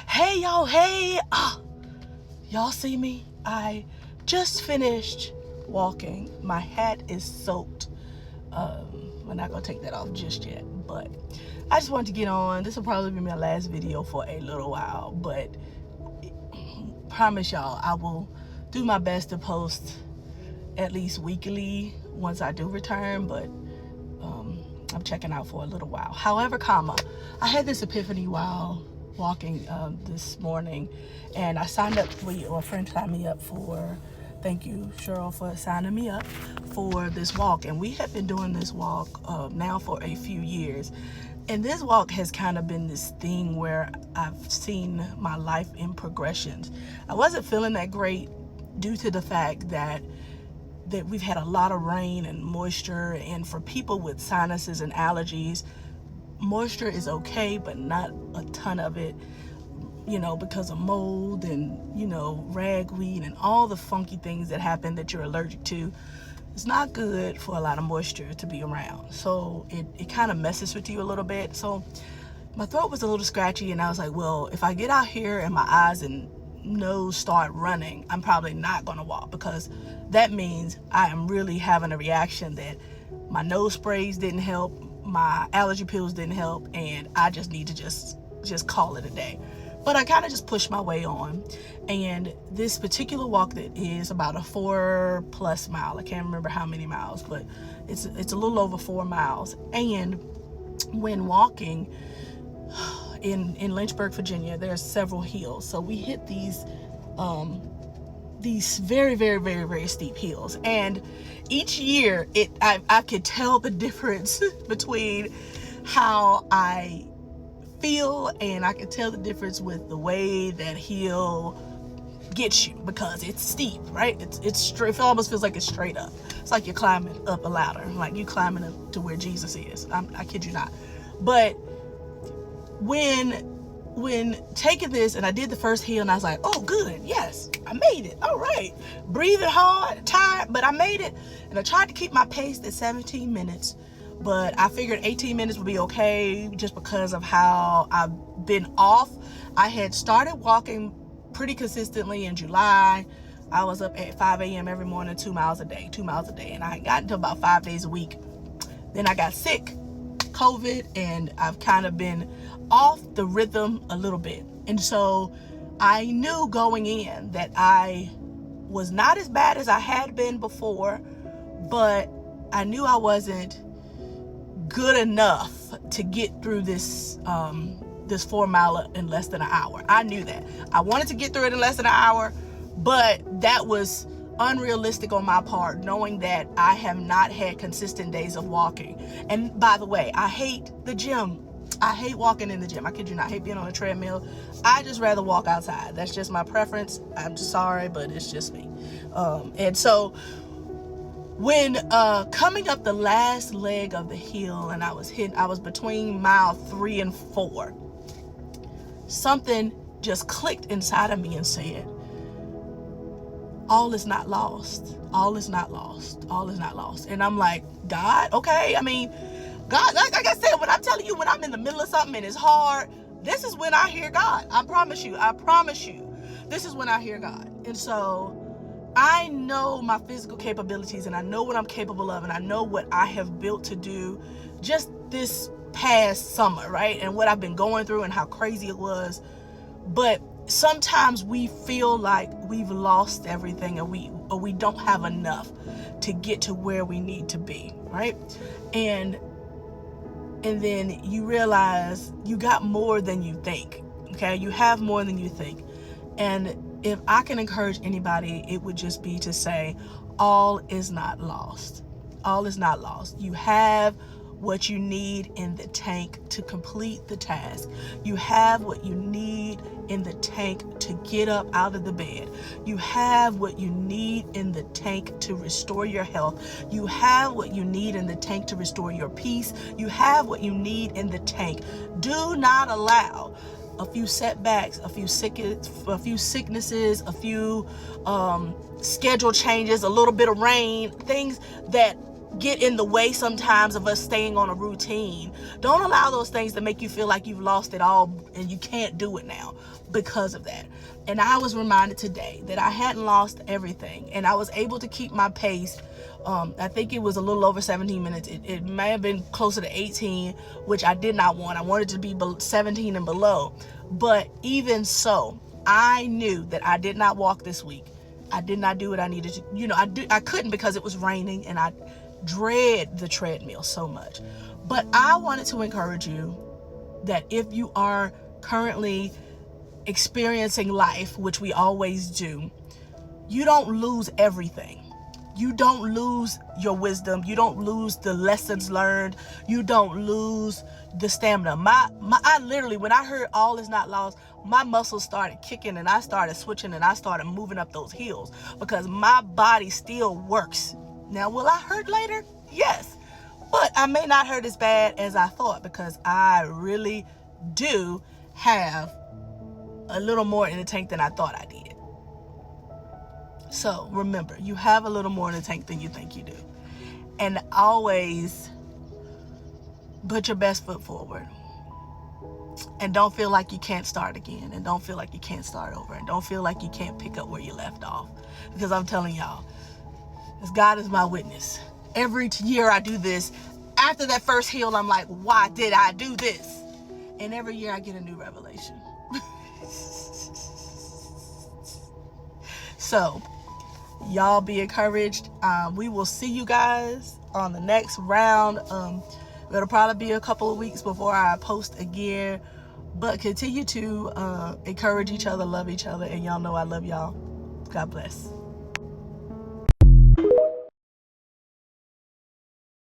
Hey y'all, hey! Y'all see me? I just finished walking. My hat is soaked. I'm not gonna take that off just yet, but I just wanted to get on. This will probably be my last video for a little while, but promise y'all I will do my best to post at least weekly once I do return, but I'm checking out for a little while. However, I had this epiphany while walking this morning, and I signed up for you, or a friend signed me up for, thank you Cheryl for signing me up for this walk. And we have been doing this walk now for a few years, and this walk has kind of been this thing where I've seen my life in progressions. I wasn't feeling that great due to the fact that we've had a lot of rain and moisture, and for people with sinuses and allergies, moisture is okay, but not a ton of it, because of mold and, ragweed and all the funky things that happen that you're allergic to. It's not good for a lot of moisture to be around. So it kind of messes with you a little bit. So my throat was a little scratchy, and I was like, well, if I get out here and my eyes and nose start running, I'm probably not going to walk, because that means I am really having a reaction that my nose sprays didn't help, my allergy pills didn't help, and I just need to just call it a day. But I kind of just pushed my way on, and this particular walk that is about a 4+ mile, I can't remember how many miles, but it's a little over 4 miles. And when walking in Lynchburg, Virginia, there's several hills. So we hit these very, very, very, very steep hills. And each year, I could tell the difference between how I feel, and I could tell the difference with the way that hill gets you, because it's steep, right? It's straight. It almost feels like it's straight up. It's like you're climbing up a ladder, like you climbing up to where Jesus is. I kid you not. But when taking this, and I did the first hill, and I was like, oh good, yes, I made it. All right, breathing hard, tired, but I made it. And I tried to keep my pace at 17 minutes, but I figured 18 minutes would be okay, just because of how I've been off. I had started walking pretty consistently in July. I was up at 5 a.m. every morning, 2 miles a day, and I got into about 5 days a week. Then I got sick, COVID, and I've kind of been off the rhythm a little bit. And so I knew going in that I was not as bad as I had been before, but I knew I wasn't good enough to get through this 4 mile in less than an hour. I knew that. I wanted to get through it in less than an hour, but that was unrealistic on my part, knowing that I have not had consistent days of walking. And by the way, I hate the gym. I hate walking in the gym. I kid you not. I hate being on a treadmill. I just rather walk outside. That's just my preference. I'm just sorry, but it's just me. And so when coming up the last leg of the hill, and I was between mile 3 and 4, something just clicked inside of me and said, all is not lost. All is not lost. All is not lost. And I'm like, God, okay. I mean, God, like I said, when I'm telling you, when I'm in the middle of something and it's hard, this is when I hear God. I promise you. This is when I hear God. And so I know my physical capabilities, and I know what I'm capable of, and I know what I have built to do just this past summer, right? And what I've been going through and how crazy it was. But sometimes we feel like we've lost everything, and we don't have enough to get to where we need to be, right? And then you realize you got more than you think, okay? You have more than you think. And if I can encourage anybody, it would just be to say, all is not lost. All is not lost. You have what you need in the tank to complete the task. You have what you need in the tank to get up out of the bed. You have what you need in the tank to restore your health. You have what you need in the tank to restore your peace. You have what you need in the tank. Do not allow a few setbacks, a few sicknesses, a few schedule changes, a little bit of rain, things that get in the way sometimes of us staying on a routine. Don't allow those things to make you feel like you've lost it all and you can't do it now because of that. And I was reminded today that I hadn't lost everything, and I was able to keep my pace. I think it was a little over 17 minutes. It may have been closer to 18, which I did not want. I wanted to be 17 and below. But even so, I knew that I did not walk this week. I did not do what I needed to. I couldn't because it was raining, and I dread the treadmill so much. But I wanted to encourage you that if you are currently experiencing life, which we always do, you don't lose everything. You don't lose your wisdom. You don't lose the lessons learned. You don't lose the stamina. I literally, when I heard all is not lost, my muscles started kicking, and I started switching, and I started moving up those hills because my body still works. Now, will I hurt later? Yes. But I may not hurt as bad as I thought because I really do have a little more in the tank than I thought I did. So remember, you have a little more in the tank than you think you do. And always put your best foot forward. And don't feel like you can't start again. And don't feel like you can't start over. And don't feel like you can't pick up where you left off. Because I'm telling y'all, as God is my witness, every year I do this. After that first hill, I'm like, why did I do this? And every year I get a new revelation. So, y'all be encouraged. We will see you guys on the next round. It'll probably be a couple of weeks before I post again. But continue to encourage each other, love each other, and y'all know I love y'all. God bless.